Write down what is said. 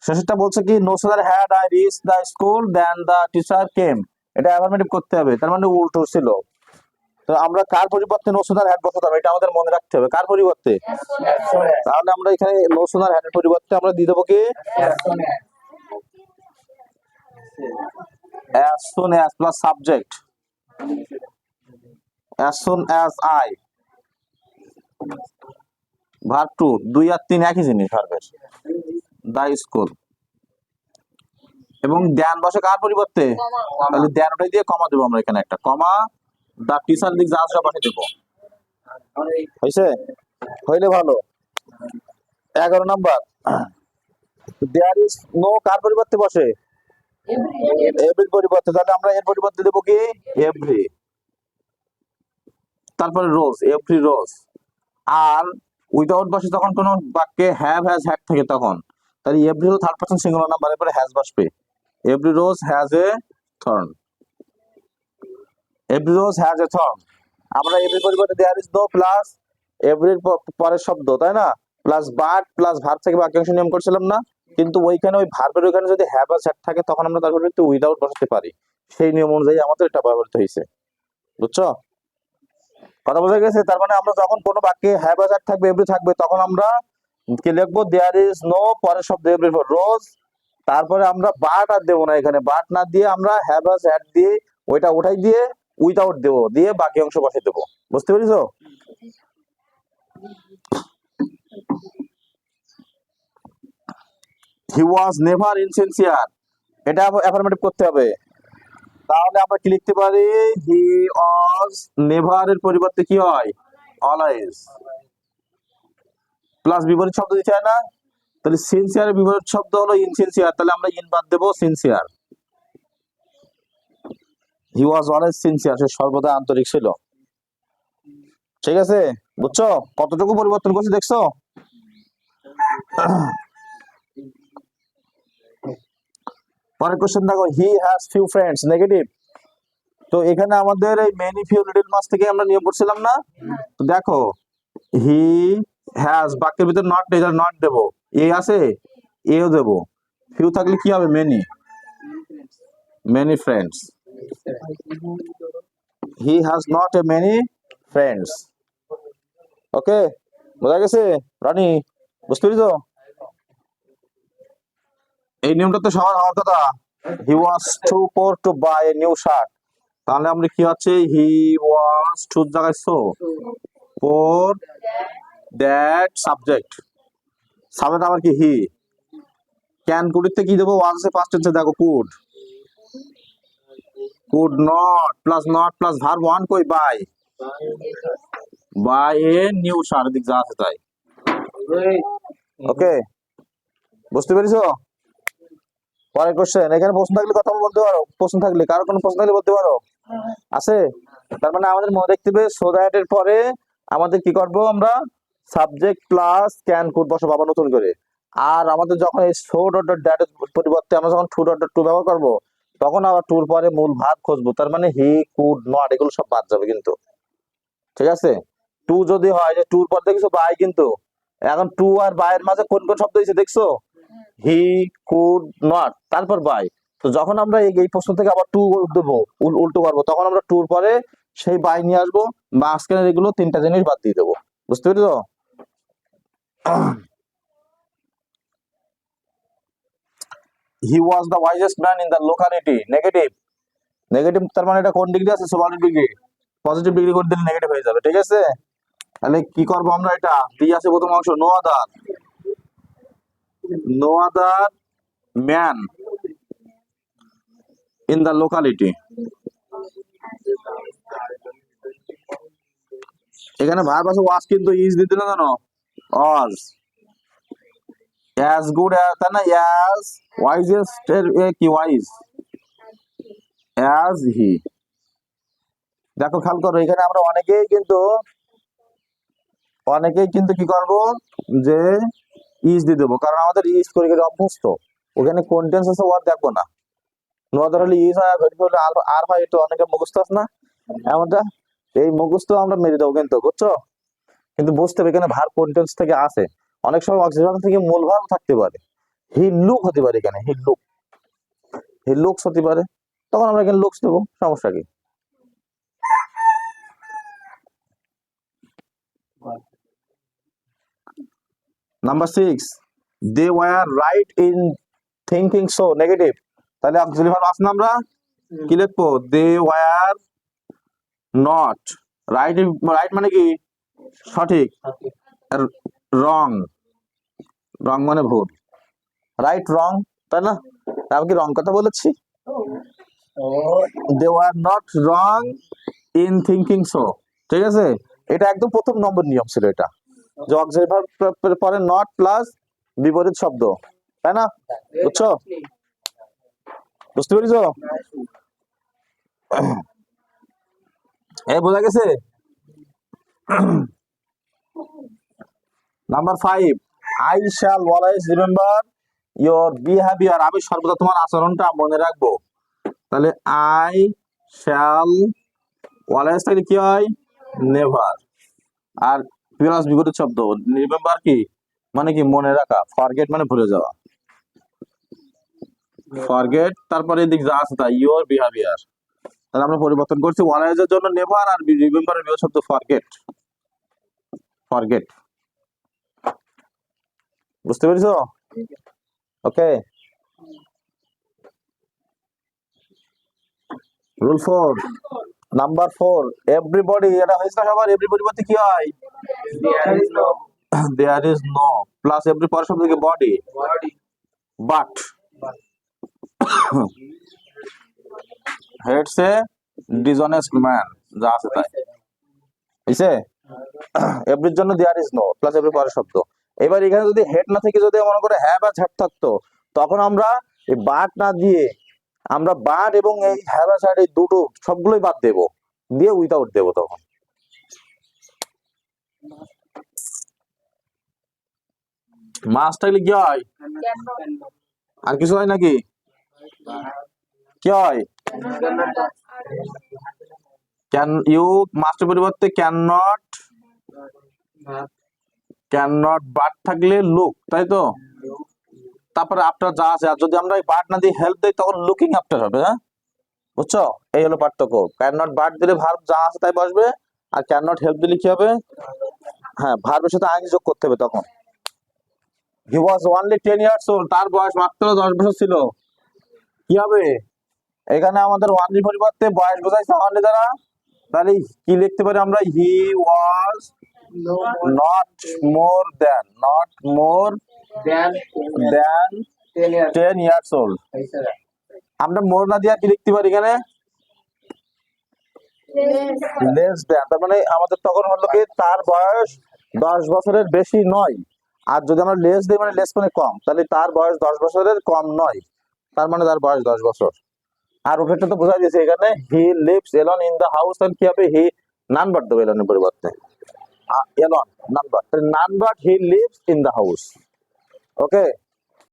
শেষেরটা বলছে কি no sooner had I reach the school then the teacher came, এটা affirmative করতে হবে, তার মানে উল্টো ছিল। তো আমরা কার পরিবর্তে নো সুদার হ্যাড বসাতে হবে, এটা আমাদের মনে রাখতে হবে। কার পরিবর্তে? তাহলে আমরা এখানে নো সুদার হ্যাড এর পরিবর্তে আমরা দিয়ে দেবো কি as soon as plus subject, as soon as I, verb two, 2 আর 3 একই জিনিস ভার্বের, দা স্কুল। এবং দেন বসে কার পরিবর্তে? তাহলে দেন ওটাই দিয়ে কমা দেবো আমরা, এখানে একটা কমা, দা টিচার দিক যা আছে পাঠিয়ে দেবো। হয়েছে? হইলে ভালো। 11 নাম্বার, দেয়ার ইজ নো কার পরিবর্তে বসে? এভরির পরিবর্তে, তাহলে আমরা এর পরিবর্তে দেবো কি এভরি। তারপরে রোজ, এভরি রোজ। আর উইদাউট বসে তখন কোন বাক্যে হ্যাভ হ্যাজ হ্যাড থাকে তখন, তাহলে এভরি হলো থার্ড পারসন সিঙ্গুলার নাম্বার, এরপরে হ্যাজ বসবে। Every rose has a thorn, every rose has a thorn. আমরা এভরি পরিবর্তে দেয়ার ইজ নো প্লাস এভরির পরের শব্দ, তাই না, প্লাস বাট প্লাস ভার্ব থেকে বাক্যাংশ নিয়ম করছিলাম না, কিন্তু ওইখানে ওই ভার্বের ওইখানে যদি হ্যাভ আর হ্যাড থাকে তখন আমরা তার পরিবর্তে উইদাউট বসাতে পারি। সেই নিয়ম অনুযায়ী আমাদের এটা ব্যবহৃত হয়েছে। বুঝছো? কথা বোঝা গেছে? তার মানে আমরা যখন কোনো বাক্যে হ্যাভ আর হ্যাড থাকবে, এভরি থাকবে, তখন আমরা কি লিখবো? দেয়ার ইজ নো পরের শব্দ এভরি রোজ, তারপরে আমরা বাট আর দেবো না, এখানে বাট না দিয়ে আমরা হ্যাভ আর হ্যাড দিয়ে ওইটা ওঠাই দিয়ে উইদাউট দেবো, দিয়ে বাকি অংশ বসে দেবো। বুঝতে পেরেছো? হি ওয়াজ নেভার ইনসিনসিয়ার, এটা অ্যাফার্মেটিভ করতে হবে। তাহলে আমরা কি লিখতে পারি? হি ওয়াজ নেভার এর পরিবর্তে কি হয়? অলওয়েজ। প্লাস বিপরীত শব্দ দিতে হয় না? তাহলে সিনসিয়ারের বিপরীত শব্দ হলো ইনসিনসিয়ার, তাহলে আমরা ইন বাদ দেবো, sincere. He was always sincere, সে সর্বদা আন্তরিক ছিল। ঠিক আছে? বুঝছো কতটুকু পরিবর্তন করছে? দেখছো? পরের কোশ্চেন দেখো, he has few friends, negative. তো এখানে আমাদের এই মেনি ফিউ লিটল মাস থেকে আমরা নিয়ে পড়ছিলাম না? তো দেখো, হি হ্যাজ বাক্যের ভিতর নট নেই, নট দেবো, এ আছে এও দেবো, ফিউ থাকলে কি হবে? Many, many friends. He has not a many friends. Okay, বোঝা গেছে রানী? বুঝতে পেরেছো? এই নিয়মটা তো সবার হওয়ার কথা। He was too poor to buy a new shirt, তাহলে আমরা কি হচ্ছে? হি ওয়াজ টু জায়গায় so, poor that subject, subject আবার কি হি। ক্যান কুডিতে কি দেবো? ওয়াজ এ পাস্ট টেন্সে, দেখো could, could not plus verb one কই? Buy, buy a new shirt দিক যা আছে তাই। ওকে, বুঝতে পেরেছো? পরের কোশ্চেন, এখানে প্রশ্ন থাকলে কথা বলতে পারো, প্রশ্ন থাকলে কারো কোনো প্রশ্ন থাকলে বলতে পারো। আছে? তার মানে আমাদের মনে রাখতে হবে সো দ্যাট এর পরে আমাদের কি করব? আমরা সাবজেক্ট প্লাস ক্যান কুড বসাবো আবার নতুন করে। আর আমাদের যখন এই সো ডট ডট দ্যাট এর পরিবর্তে আমরা যখন টু ডট ডট টু ব্যবহার করব, তখন আবার টুর পরে মূল ভার্ব খুঁজবো, তার মানে হি কুড নট এগুলো সব বাদ যাবে কিন্তু। ঠিক আছে? টু যদি হয় যে টুর পর দেখছো বাই, কিন্তু এখন টু আর বাই এর মাঝে কোন কোন শব্দ হয়েছে দেখছো? হি কুড নট তারপর বাই। তো যখন আমরা এই প্রশ্ন থেকে আবার টু দেবো, উল্টো করবো, তখন আমরা টুর পরে সেই বাই নিয়ে আসবো, মাঝখানের এগুলো তিনটা জিনিস বাদ দিয়ে দেবো। বুঝতে পেরেছো? He was the wisest man in the locality, negative. Negative তার মানে এটা কোন ডিগ্রি আছে? Superlative degree. পজিটিভ ডিগ্রি করে দিলে নেগেটিভ হয়ে যাবে। ঠিক আছে? তাহলে কি করবো আমরা? এটা ডি আছে প্রথম অংশ, no other, no other man in the locality. এখানে ভার্ব আছে ওয়াজ, কিন্তু ইজ দিতে না জানো? ওয়াজ অ্যাজ গুড, তাই না? অ্যাজ ওয়াইজেস্ট এর কি ওয়াইজ, অ্যাজ হি। দেখো খেয়াল করো, এখানে আমরা অনেকেই কিন্তু কি করব? যে ইজ দিয়ে দেবো, কারণ আমাদের ইজ করে করে অভ্যস্ত। ওখানে কন্টেন্স আছে, ওয়ার্ড দেখবো না। নো আদার হলে ইজ হয়, ভেরি হলে আর হয়, এটা অনেকের মুখস্থ আছে না এমনটা? এই মুখস্থ আমরা মেরে দেবো কিন্তু, বুঝছো? কিন্তু বুঝতে হবে এখানে ভার্ব কন্টেন্স থেকে আসে। অনেক সময় অক্সিলারি থেকে মূল ভার্ব থাকতে পারে, হি লুক হতে পারে, এখানে হি লুকস হতে পারে, তখন আমরা এখানে লুকস দেবো, সমস্যা কি? Number 6, they were right in thinking so, negative, তাহলে অক্সিলারি ভার্ব আছে না, আমরা কি লিখবো? They were not right. Right মানে কি? সঠিক। রং, রং মানে ভুল, রাইট রং, তাই না? আমি কি রং কথা বলেছি? They were not wrong in thinking so, ঠিক আছে? এটা একদম প্রথম নম্বর নিয়ম ছিল এটা, যে অক্সিলারি ভার্ব পরে নট প্লাস বিপরীত শব্দ, তাই না? বুঝছো? বুঝতে পেরেছো? এই বোঝা গেছে? Number 5, I shall always remember your behaviour, আমি সর্বদা তোমার আচরণটা মনে রাখবো। তাহলে আই শ্যাল অলওয়েজ থাকলে কি হয়? নেভার। আর প্লাস বিপরীত শব্দ রিমেম্বার কি মানে? কি মনে রাখা। ফরগেট মানে ভুলে যাওয়া, ফরগেট, তারপরে এদিক যা আছে তাই, ইয়োর বিহেভিয়ার। তাহলে আমরা পরিবর্তন করছি, অলওয়েজ এর জন্য নেভার, আর রিমেম্বারের বিপরীত শব্দ ফরগেট, ফরগেট। বুঝতে পেরেছো? ওকে। রুল 4, নাম্বার 4, এভরিবডি, এটা হয়েছে না সবার? এভরিবডি বলতে কি হয়? There is no plus every পরের শব্দ কি? Body, but hates a dishonest man, যা আছে তাই, বুঝছে? এভরির জন্য there is no plus every পরের শব্দ। এবার এখানে যদি হেড না থেকে যদি মনে করে হ্যাঁ বা ঝাট থাকতো, তখন আমরা এই বাট না দিয়ে আমরা বাট এবং এই হ্যাঁ বা ঝাট এই দুটো সবগুলোই বাদ দেবো, দিয়ে উইথাউট দেবো। তখন মাস থাকলে কি হয়? আর কিছু হয় নাকি? কি হয়? ক্যান ইউ, মাস্টের পরিবর্তে ক্যান নট বাট থাকলে লুক, তাই তো? তারপরে আফটার যা আছে, আর যদি আমরা এই বাট না দিয়ে হেল্প দেই তখন লুকিং আফটার হবে। হ্যাঁ, বুঝছো? এই হলো পার্থক্য। ক্যান নট বাট দিলে ভার্ব যা আছে তাই বসবে, আর ক্যান নট হেল্প দিলে কি হবে? হ্যাঁ, ভার্বের সাথে আইএনজি যোগ করতে হবে তখন। হি ওয়াজ অনলি 10 ইয়ার্স ওল্ড, তার বয়স মাত্র 10 বছর ছিল। কি হবে? এখানে আমাদের ওয়ানলি পরিবর্তে বয়স বোঝাইছে অনলি দ্বারা, তাহলে কি লিখতে পারি আমরা? He was not more than 10 years old. আমরা মোর না দিয়ে কি লিখতে পারি এখানে? Less than. তার মানে আমাদের তখন হলো কি, তার বয়স 10 বছরের বেশি নয়। আর যদি আমরা লেস দিই মানে লেস মানে কম, তাহলে তার বয়স 10 বছরের কম নয়, তার মানে তার বয়স 10 বছর। আর ওটা তো বোঝা গেছে এখানে, he lives alone in the house, তাহলে কি হবে? হি নান বাট দেবো এলনের পরিবর্তে, alone none but, he lives in the house. Okay.